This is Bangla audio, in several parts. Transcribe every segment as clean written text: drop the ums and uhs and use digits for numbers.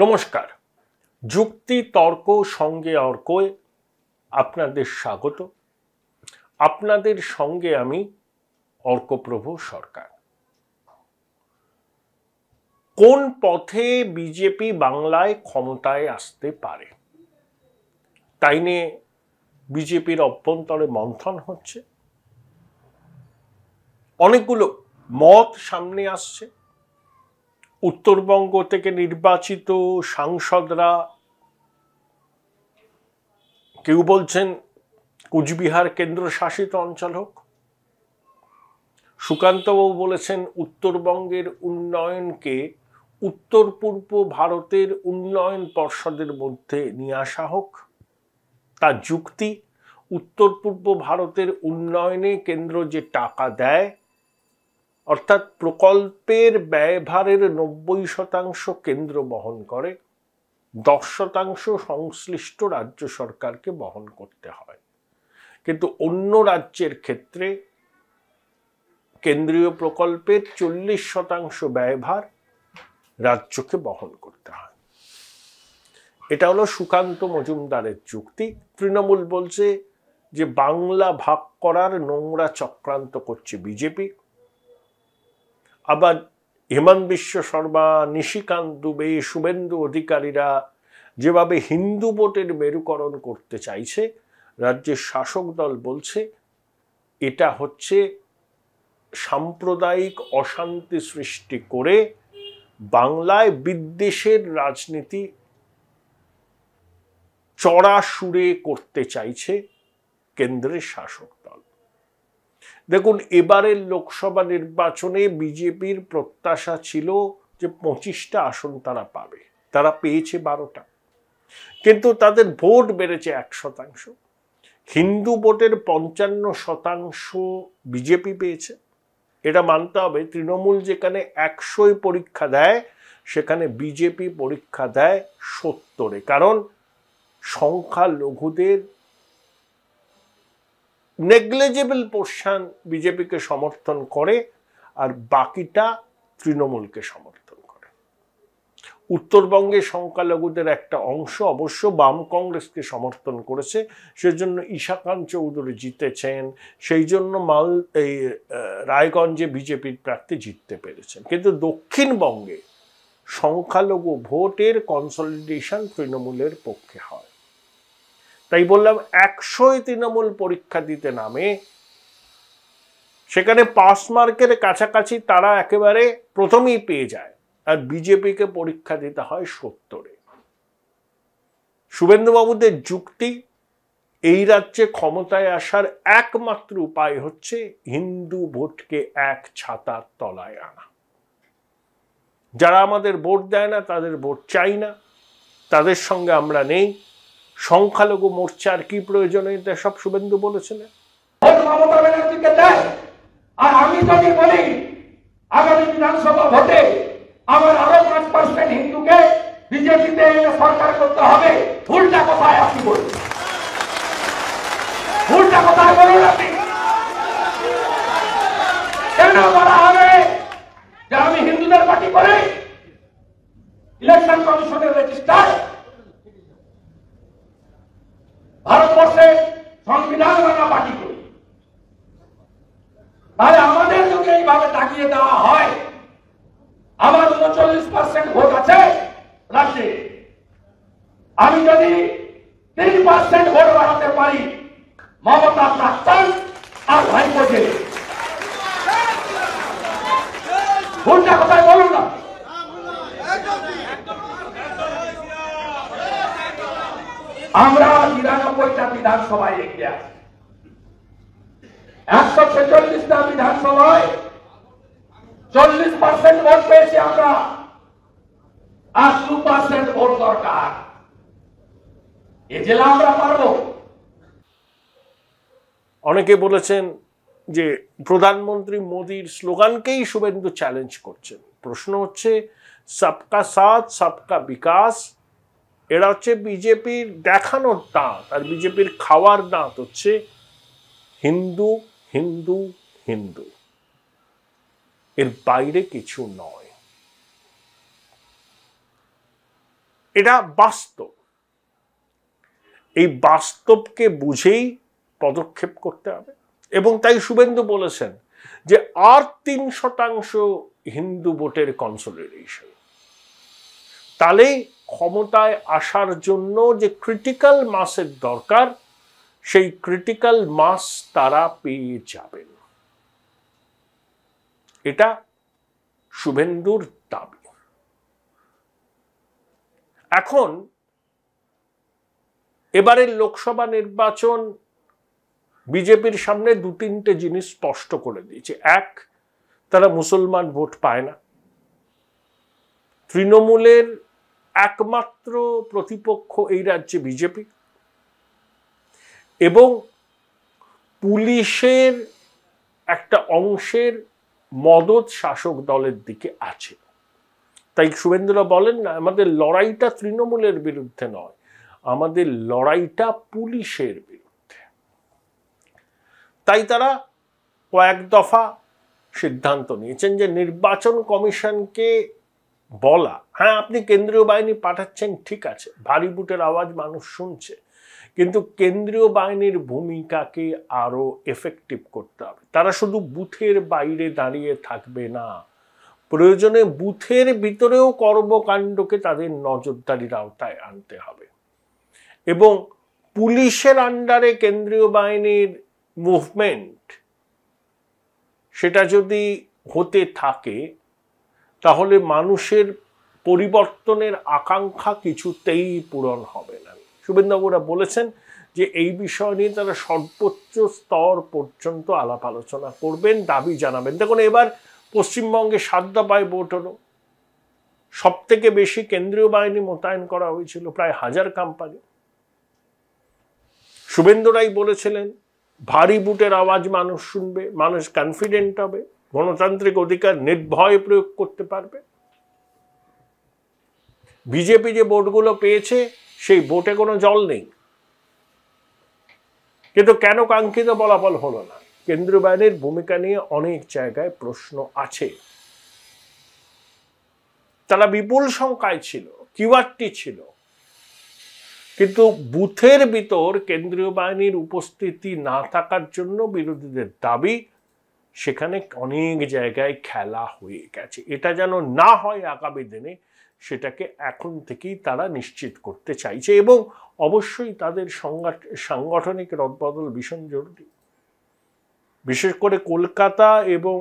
নমস্কার। যুক্তি তর্ক সঙ্গে অর্কয় আপনাদের স্বাগত। আপনাদের সঙ্গে আমি অর্কপ্রভু সরকার। কোন পথে বিজেপি বাংলায় ক্ষমতায় আসতে পারে তাই নিয়ে বিজেপির অভ্যন্তরে মন্থন হচ্ছে। অনেকগুলো মত সামনে আসছে। উত্তরবঙ্গ থেকে নির্বাচিত সাংসদরা কেউ বলছেন কুচবিহার কেন্দ্রশাসিত অঞ্চল হোক। সুকান্তবাবু বলেছেন উত্তরবঙ্গের উন্নয়নকে উত্তর পূর্ব ভারতের উন্নয়ন পর্ষদের মধ্যে নিয়ে আসা হোক। তার যুক্তি, উত্তর পূর্ব ভারতের উন্নয়নে কেন্দ্র যে টাকা দেয়, অর্থাৎ প্রকল্পের ব্যয়ভারের 90% কেন্দ্র বহন করে, 10% সংশ্লিষ্ট রাজ্য সরকারকে বহন করতে হয়। কিন্তু অন্য রাজ্যের ক্ষেত্রে কেন্দ্রীয় প্রকল্পের 40% ব্যয়ভার রাজ্যকে বহন করতে হয়। এটা হলো সুকান্ত মজুমদারের যুক্তি। তৃণমূল বলছে যে বাংলা ভাগ করার নোংরা চক্রান্ত করছে বিজেপি। আবার হেমন্ত বিশ্ব শর্মা, নিশিকান্ত দুবে, শুভেন্দু অধিকারীরা যেভাবে হিন্দু ভোটের মেরুকরণ করতে চাইছে, রাজ্যের শাসক দল বলছে এটা হচ্ছে সাম্প্রদায়িক অশান্তি সৃষ্টি করে বাংলায় বিদ্বেষের রাজনীতি চড়া সুরে করতে চাইছে কেন্দ্রের শাসক দল। দেখুন, এবারের লোকসভা নির্বাচনে বিজেপির প্রত্যাশা ছিল যে 25টা আসন তারা পাবে। তারা পেয়েছে 12টা, কিন্তু তাদের ভোট বেড়েছে 1%। হিন্দু ভোটের 55% বিজেপি পেয়েছে। এটা মানতে হবে, তৃণমূল যেখানে 100 পরীক্ষা দেয় সেখানে বিজেপি পরীক্ষা দেয় 70। কারণ সংখ্যালঘুদের নেগলিজেবল পোর্শন বিজেপিকে সমর্থন করে আর বাকিটা তৃণমূলকে সমর্থন করে। উত্তরবঙ্গে সংখ্যালঘুদের একটা অংশ অবশ্য বাম কংগ্রেসকে সমর্থন করেছে, সেজন্য ঈশাকান্ত চৌধুরী জিতেছেন, সেই জন্য রায়গঞ্জে বিজেপির প্রার্থী জিততে পেরেছেন। কিন্তু দক্ষিণবঙ্গে সংখ্যালঘু ভোটের কনসলিডেশন তৃণমূলের পক্ষে হয়। তাই বললাম, 100 তৃণমূল পরীক্ষা দিতে নামে, সেখানে পাস মার্কের কাছাকাছি তারা একেবারে প্রথমেই পেয়ে যায়, আর বিজেপিকে পরীক্ষা দিতে হয় 70। শুভেন্দুবাবুদের যুক্তি, এই রাজ্যে ক্ষমতায় আসার একমাত্র উপায় হচ্ছে হিন্দু ভোটকে এক ছাতার তলায় আনা। যারা আমাদের ভোট দেয় না তাদের ভোট চাই না, তাদের সঙ্গে আমরা নেই। সংখ্যালঘু মোর্চার কি প্রয়োজন, এটা সব শুভেন্দু বলেছিলেন। আর আমি যদি বলি আগামী বিধানসভা ভোটে আমার আরো 5% হিন্দুকে বিজেপিতে সরকার করতে হবে, ভুলটা কোথায় আপনি বলুন? ভুলটা কোথায় বলুন আপনি? কেন বলা হবে যে আমি হিন্দুদের পার্টি করে ইলেকশন কমিশনের রেজিস্টার, ভারতবর্ষে সংবিধান মানা পার্টি করি? তাহলে আমাদের যদি এইভাবে তাকিয়ে দেওয়া হয়, আমার 39% ভোট আছে রাজ্যে, আমি যদি 3% ভোট বাড়াতে পারি, মমতা প্রাক্তন আর ভাইপো জেলে। ভোটটা কোথায় বলুন না? আমরা 99টা বিধানসভায় এগিয়ে আছি। 146টা বিধানসভায় 40% ভোট পেয়েছি আমরা, আর 2% ভোট দরকার। এ জেলা আমরা পারবো। অনেকে বলেছেন যে প্রধানমন্ত্রী মোদীর স্লোগানকেই শুভেন্দু চ্যালেঞ্জ করছেন। প্রশ্ন হচ্ছে, সবকা সাথ সবকা বিকাশ, এরা হচ্ছে বিজেপির দেখানোর দাঁত, আর বিজেপির খাওয়ার দাঁত হচ্ছে হিন্দু হিন্দু হিন্দু, এর বাইরে কিছু নয়। এটা বাস্তব। এই বাস্তবকে বুঝেই পদক্ষেপ করতে হবে। এবং তাই শুভেন্দু বলেছেন যে আর 3% হিন্দু ভোটের কনসলিডেশন, তাহলেই ক্ষমতায় আসার জন্য যে ক্রিটিক্যাল মাসের দরকার, সেই ক্রিটিক্যাল মাস তারা পেয়ে যাবেন। এটা শুভেন্দুর দাবি। এখন এবারের লোকসভা নির্বাচন বিজেপির সামনে 2-3টে জিনিস স্পষ্ট করে দিয়েছে। এক, তারা মুসলমান ভোট পায় না। তৃণমূলের একমাত্র প্রতিপক্ষ এই রাজ্যে বিজেপি, এবং পুলিশের একটা অংশের মদত শাসক দলের দিকে আছে। তাই শুভেন্দুরা বলেন না, আমাদের লড়াইটা তৃণমূলের বিরুদ্ধে নয়, আমাদের লড়াইটা পুলিশের বিরুদ্ধে। তাই তারা কয়েক দফা সিদ্ধান্ত নিয়েছেন যে নির্বাচন কমিশনকে বলা, হ্যাঁ আপনি কেন্দ্রীয় বাহিনী পাঠাচ্ছেন, ঠিক আছে, ভারী বুটের আওয়াজ মানুষ শুনছে, কিন্তু কেন্দ্রীয় বাহিনীর ভূমিকাকে আরো এফেক্টিভ করতে হবে। তারা শুধু বুথের বাইরে দাঁড়িয়ে থাকবে না, প্রয়োজনে বুথের ভিতরেও কর্মকাণ্ডকে তাদের নজরদারির আওতায় আনতে হবে। এবং পুলিশের আন্ডারে কেন্দ্রীয় বাহিনীর মুভমেন্ট, সেটা যদি হতে থাকে তাহলে মানুষের পরিবর্তনের আকাঙ্ক্ষা কিছুতেই পূরণ হবে না। শুভেন্দুবাবুরা বলেছেন যে এই বিষয় নিয়ে তারা সর্বোচ্চ স্তর পর্যন্ত আলাপ আলোচনা করবেন, দাবি জানাবেন। দেখুন, এবার পশ্চিমবঙ্গে 7 দফায় ভোট হলো, সব থেকে বেশি কেন্দ্রীয় বাহিনী মোতায়েন করা হয়েছিল, প্রায় 1000 কোম্পানি। শুভেন্দুরাই বলেছিলেন ভারী বুটের আওয়াজ মানুষ শুনবে, মানুষ কনফিডেন্ট হবে, গণতান্ত্রিক অধিকার নির্ভয়ে প্রয়োগ করতে পারবে। বিজেপি যে ভোটগুলো পেয়েছে সেই ভোটে কোনো জল নেই, কিন্তু কেন কাঙ্ক্ষিত ফলাফল হলো না? কেন্দ্রীয় বাহিনীর ভূমিকা নিয়ে অনেক জায়গায় প্রশ্ন আছে। তারা বিপুল সংখ্যায় ছিল, কিউআরটি ছিল, কিন্তু বুথের ভিতর কেন্দ্রীয় বাহিনীর উপস্থিতি না থাকার জন্য বিরোধীদের দাবি সেখানে অনেক জায়গায় খেলা হয়ে গেছে। এটা যেন না হয় আগামী দিনে, সেটাকে এখন থেকেই তারা নিশ্চিত করতে চাইছে। এবং অবশ্যই তাদের সাংগঠনিক রদবদল ভীষণ জরুরি। বিশেষ করে কলকাতা এবং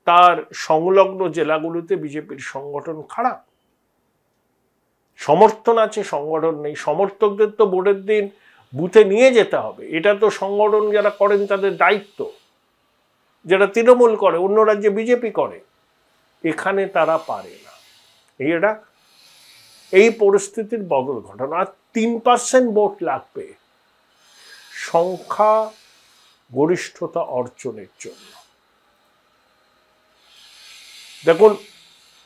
তার সংলগ্ন জেলাগুলোতে বিজেপির সংগঠন খারাপ, সমর্থন আছে, সংগঠন নেই। সমর্থকদের তো ভোটের দিন বুথে নিয়ে যেতে হবে, এটা তো সংগঠন যারা করেন তাদের দায়িত্ব, যারা তৃণমূল করে, অন্য রাজ্যে বিজেপি করে, এখানে তারা পারে না। এই পরিস্থিতির বদল ঘটানো। আর 3% ভোট লাগবে সংখ্যা গরিষ্ঠতা অর্জনের জন্য। দেখুন,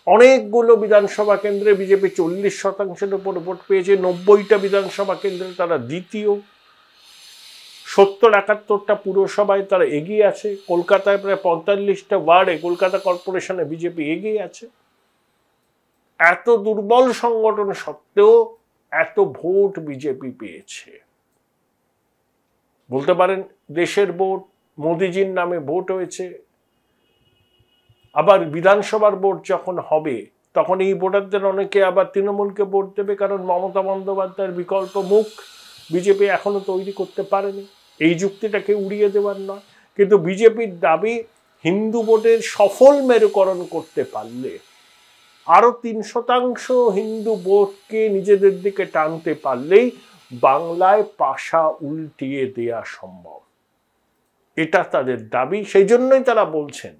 অনেকগুলো বিধানসভা কেন্দ্রে বিজেপি 40%-এর উপর ভোট পেয়েছে। 90টা বিধানসভা কেন্দ্রে তারা দ্বিতীয়, 70-71টা পুরসভায় তারা এগিয়ে আছে। কলকাতায় প্রায় 45টা ওয়ার্ডে কলকাতা কর্পোরেশনে বিজেপি এগিয়ে আছে। এত দুর্বল সংগঠন সত্ত্বেও এত ভোট বিজেপি পেয়েছে। বলতে পারেন দেশের ভোট, মোদিজির নামে ভোট হয়েছে। আবার বিধানসভার ভোট যখন হবে তখন এই ভোটারদের অনেকে আবার তৃণমূলকে ভোট দেবে, কারণ মমতা বন্দ্যোপাধ্যায়ের বিকল্প মুখ বিজেপি এখনো তৈরি করতে পারেনি। এই যুক্তিটাকে উড়িয়ে দেওয়ার নয়, কিন্তু বিজেপির দাবি হিন্দু ভোটের সফল মেরুকরণ করতে পারলে, আরো 3% হিন্দু ভোটকে নিজেদের দিকে টানতে পারলেই বাংলায় পাশা উল্টিয়ে দেয়া সম্ভব। এটা তাদের দাবি। সেই জন্যই তারা বলছেন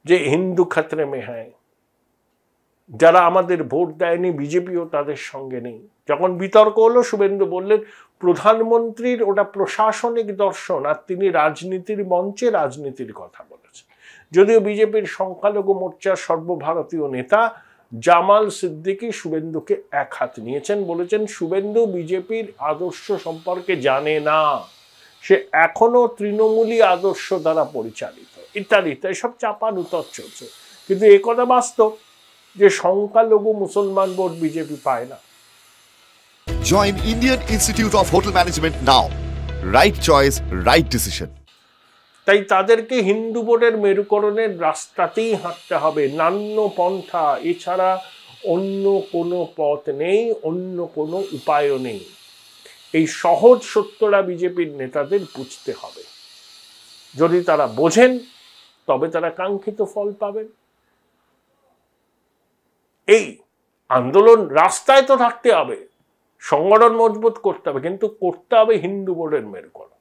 যে হিন্দু খতরে মে হ্যায়, যারা আমাদের ভোট দেয়নি বিজেপিও তাদের সঙ্গে নেই। যখন বিতর্ক হলো, শুভেন্দু বললেন প্রধানমন্ত্রীর ওটা প্রশাসনিক দর্শন, আর তিনি রাজনীতির মঞ্চে রাজনীতির কথা বলেছেন। যদিও বিজেপির সংখ্যালঘু মোর্চার সর্বভারতীয় নেতা জামাল সিদ্দিকী শুভেন্দুকে এক হাত নিয়েছেন, বলেছেন শুভেন্দু বিজেপির আদর্শ সম্পর্কে জানে না, সে এখনো তৃণমূলী আদর্শ দ্বারা পরিচালিত, ইত্যাদি ইত্যাদি সব চাপান উত্তর চলছে। কিন্তু একথা বাস্তব যে সংখ্যালঘু মুসলমান ভোট বিজেপি পায় না। Join Indian Institute of Hotel Management now. Right choice, right decision. তাই তাদেরকে হিন্দু ভোটের মেরুকরণের রাস্তাতেই হাঁটতে হবে, নান্য পন্থা, এছাড়া অন্য কোনো পথ নেই, অন্য কোনো উপায়ও নেই। এই সহজ সত্যটা বিজেপির নেতাদের বুঝতে হবে। যদি তারা বোঝেন তবে তারা কাঙ্ক্ষিত ফল পাবেন। এই আন্দোলন রাস্তায় তো থাকতে হবে, সংগঠন মজবুত করতে হবে, কিন্তু করতে হবে হিন্দু ভোটের মেরুকরণ।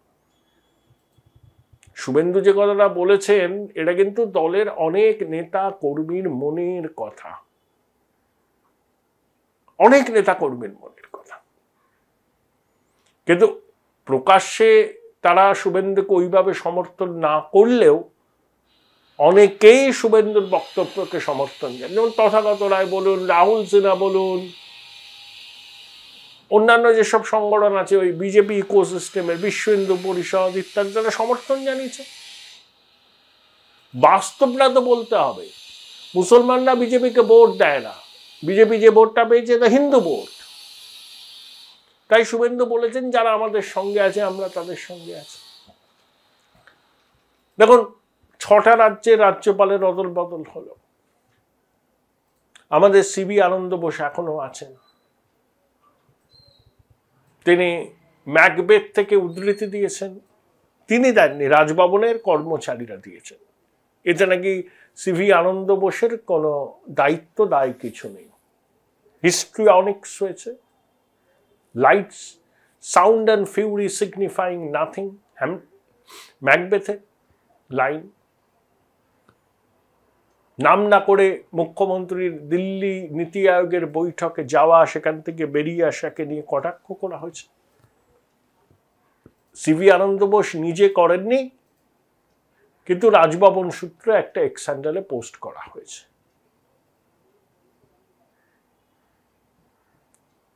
শুভেন্দু যে কথাটা বলেছেন এটা কিন্তু দলের অনেক নেতা কর্মীর মনের কথা, অনেক নেতা কর্মীর মনের কথা। কিন্তু প্রকাশ্যে তারা শুভেন্দুকে ওইভাবে সমর্থন না করলেও অনেকেই শুভেন্দুর বক্তব্যকে সমর্থন দেন, যেমন তথাগত রায় বলুন, রাহুল সিনহা বলুন, অন্যান্য যেসব সংগঠন আছে ওই বিজেপি ইকোসিস্টেমের, বিশ্ব হিন্দু পরিষদ ইত্যাদি, তারা সমর্থন জানিয়েছে। বাস্তবটা তো বলতে হবে। মুসলমানরা বিজেপিকে ভোট দেয় না, বিজেপি যে ভোটটা পেয়েছে তা হিন্দু ভোট। তাই শুভেন্দু বলেছেন যারা আমাদের সঙ্গে আছে আমরা তাদের সঙ্গে আছি। দেখুন, 6টা রাজ্যে রাজ্যপালের অদল বদল হলো। আমাদের সিবি আনন্দ বোস এখনো আছেন। তিনি ম্যাকবেথ থেকে উদ্ধৃতি দিয়েছেন, তিনি দেননি, রাজভবনের কর্মচারীরা দিয়েছেন। এতে নাকি সিভি আনন্দ বোসের কোনো দায়িত্ব দায় কিছু নেই। হিস্ট্রিয়নিক্স হয়েছে, lights sound and fury signifying nothing, ম্যাকবেথে লাইন। নাম না করে মুখ্যমন্ত্রীর দিল্লি নীতি আয়োগের বৈঠকে যাওয়া, সেখান থেকে বেরিয়ে আসাকে নিয়ে কটাক্ষ করা হয়েছে। সিভি আনন্দ বোস নিজে করেননি, কিন্তু রাজভবন সূত্রে একটা এক্স হ্যান্ডেলে পোস্ট করা হয়েছে।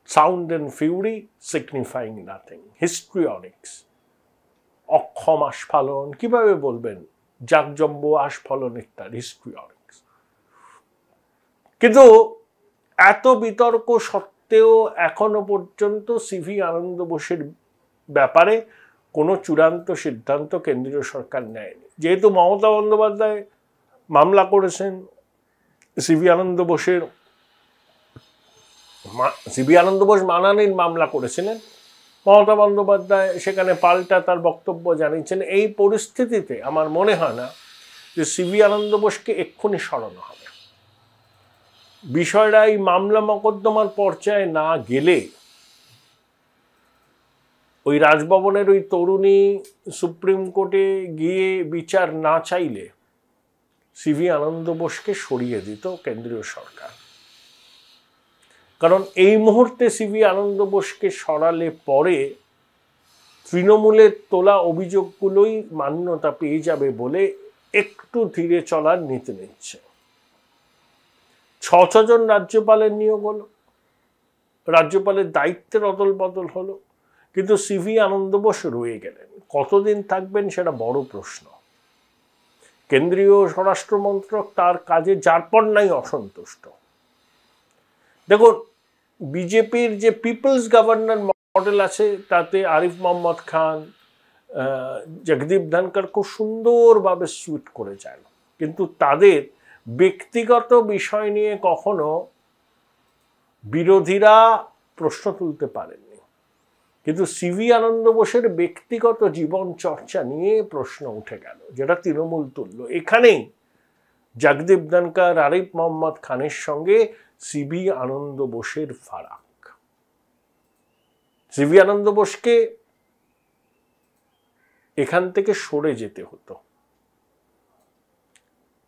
Sound and fury signifying nothing, histrionics. অক্ষম আস্ফালন কিভাবে বলবেন, জাকজম্ব আস্ফলন ইত্যাদি, হিস্ট্রিয়নিক্স। কিন্তু এত বিতর্ক সত্ত্বেও এখনো পর্যন্ত সিভি আনন্দ বোসের ব্যাপারে কোনো চূড়ান্ত সিদ্ধান্ত কেন্দ্রীয় সরকার নেয়নি। যেহেতু মমতা বন্দ্যোপাধ্যায় মামলা করেছেন, সিভি আনন্দ বোস মানানির মামলা করেছিলেন, মমতা বন্দ্যোপাধ্যায় সেখানে পাল্টা তার বক্তব্য জানিয়েছেন। এই পরিস্থিতিতে আমার মনে হয় না যে সিভি আনন্দ বোসকে এক্ষুনি সরানো হবে। বিষয়টা এই মামলা মোকদ্দমার পর্যায়ে না গেলে ওই রাজভবনের ওই তরুণী সুপ্রিম কোর্টে গিয়ে বিচার না চাইলে সিভি আনন্দ বোসকে সরিয়ে দিত কেন্দ্রীয় সরকার। কারণ এই মুহূর্তে সিভি আনন্দ বোসকে সরালে পরে তৃণমূলের তোলা অভিযোগগুলোই মান্যতা পেয়ে যাবে বলে একটু ধীরে চলার নীতি নিচ্ছে। 6 জন রাজ্যপালের নিয়োগ হলো, রাজ্যপালের দায়িত্বের অদল বদল হলো, কিন্তু সিভি আনন্দ বোস রয়ে গেলেন। কতদিন থাকবেন সেটা বড় প্রশ্ন। কেন্দ্রীয় স্বরাষ্ট্র মন্ত্রক তার কাজে যার পর নাই অসন্তুষ্ট। দেখুন, বিজেপির যে পিপলস গভর্নর মডেল আছে তাতে আরিফ মোহাম্মদ খান, জগদীপ ধনকর খুব সুন্দরভাবে সুইট করে যায়, কিন্তু তাদের ব্যক্তিগত বিষয় নিয়ে কখনো বিরোধীরা প্রশ্ন তুলতে পারেননি। কিন্তু সিভি আনন্দ বোসের ব্যক্তিগত জীবন চর্চা নিয়ে প্রশ্ন উঠে গেল, যেটা তৃণমূল তুলল। এখানেই জগদীপ ধনকর, আরিফ মোহাম্মদ খানের সঙ্গে সিভি আনন্দ বোসের ফারাক। সিভি আনন্দ বোসকে এখান থেকে সরে যেতে হতো,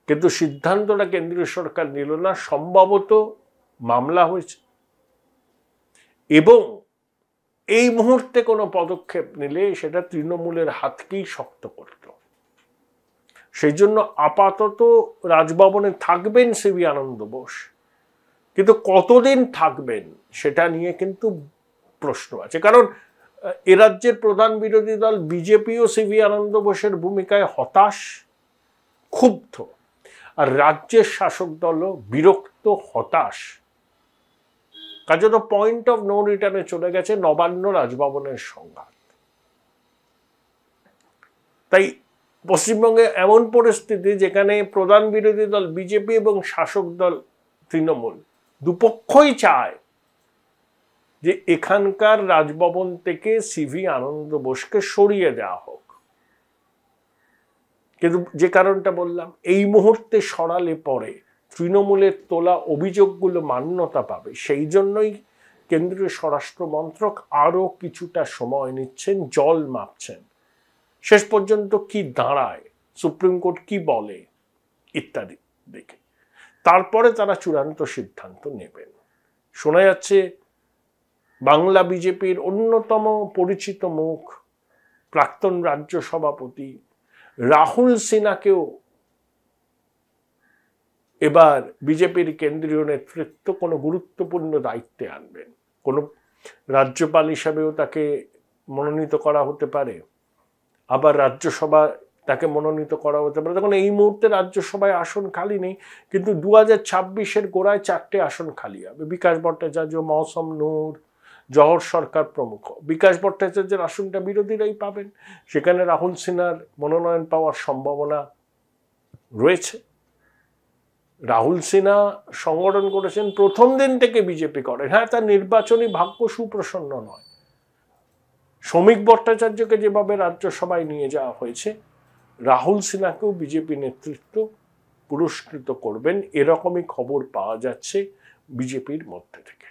কিন্তু সিদ্ধান্তটা কেন্দ্রীয় সরকার নিল না। সম্ভবত মামলা হয়েছে এবং এই মুহূর্তে কোনো পদক্ষেপ নিলে সেটা তৃণমূলের হাতকেই শক্ত করত। সেই জন্য আপাতত রাজভবনে থাকবেন সিভি আনন্দ বোস, কিন্তু কতদিন থাকবেন সেটা নিয়ে কিন্তু প্রশ্ন আছে। কারণ এ রাজ্যের প্রধান বিরোধী দল বিজেপিও সিভি আনন্দ বোসের ভূমিকায় হতাশ, ক্ষুব্ধ। আর রাজ্যের শাসক দলও বিরক্ত, হতাশ। কাজে তো পয়েন্ট অফ নো রিটার্নে চলে গেছে নবান্ন রাজভবনের সংঘাত। তাই পশ্চিমবঙ্গে এমন পরিস্থিতি যেখানে প্রধান বিরোধী দল বিজেপি এবং শাসক দল তৃণমূল দুপক্ষই চায় যে এখানকার রাজভবন থেকে সিভি আনন্দ বোসকে সরিয়ে দেওয়া হোক। কিন্তু যে কারণটা বললাম, এই মুহূর্তে সরালে পরে তৃণমূলের তোলা অভিযোগগুলো মান্যতা পাবে, সেই জন্যই কেন্দ্রীয় স্বরাষ্ট্র মন্ত্রক আরো কিছুটা সময় নিচ্ছেন, জল মাপছেন। শেষ পর্যন্ত কি দাঁড়ায়, সুপ্রিম কোর্ট কি বলে ইত্যাদি দেখে তারপরে তারা চূড়ান্ত সিদ্ধান্ত নেবেন। শোনা যাচ্ছে বাংলা বিজেপির অন্যতম পরিচিত মুখ, প্রাক্তন রাজ্য সভাপতি রাহুল সিনহাকেও এবার বিজেপির কেন্দ্রীয় নেতৃত্ব কোনো গুরুত্বপূর্ণ দায়িত্বে আনবেন। কোনো রাজ্যপাল হিসাবেও তাকে মনোনীত করা হতে পারে, আবার রাজ্যসভা তাকে মনোনীত করা হতে পারে। তখন এই মুহূর্তে রাজ্যসভায় আসন খালি নেই, কিন্তু 2026-এর গোড়ায় 4টে আসন খালি হবে। বিকাশ ভট্টাচার্য, মৌসম নূর, জহর সরকার প্রমুখ। বিকাশ ভট্টাচার্যের আসনটা বিরোধীরাই পাবেন, সেখানে রাহুল সিনহার মনোনয়ন পাওয়ার সম্ভাবনা রয়েছে। রাহুল সিনহা সংগঠন করেছেন, প্রথম দিন থেকে বিজেপি করেন। হ্যাঁ, তার নির্বাচনী ভাগ্য সুপ্রসন্ন নয়। শ্রমিক ভট্টাচার্যকে যেভাবে রাজ্যসভায় নিয়ে যাওয়া হয়েছে, রাহুল সিনহাকেও বিজেপি নেতৃত্ব পুরস্কৃত করবেন, এরকমই খবর পাওয়া যাচ্ছে বিজেপির মধ্যে থেকে।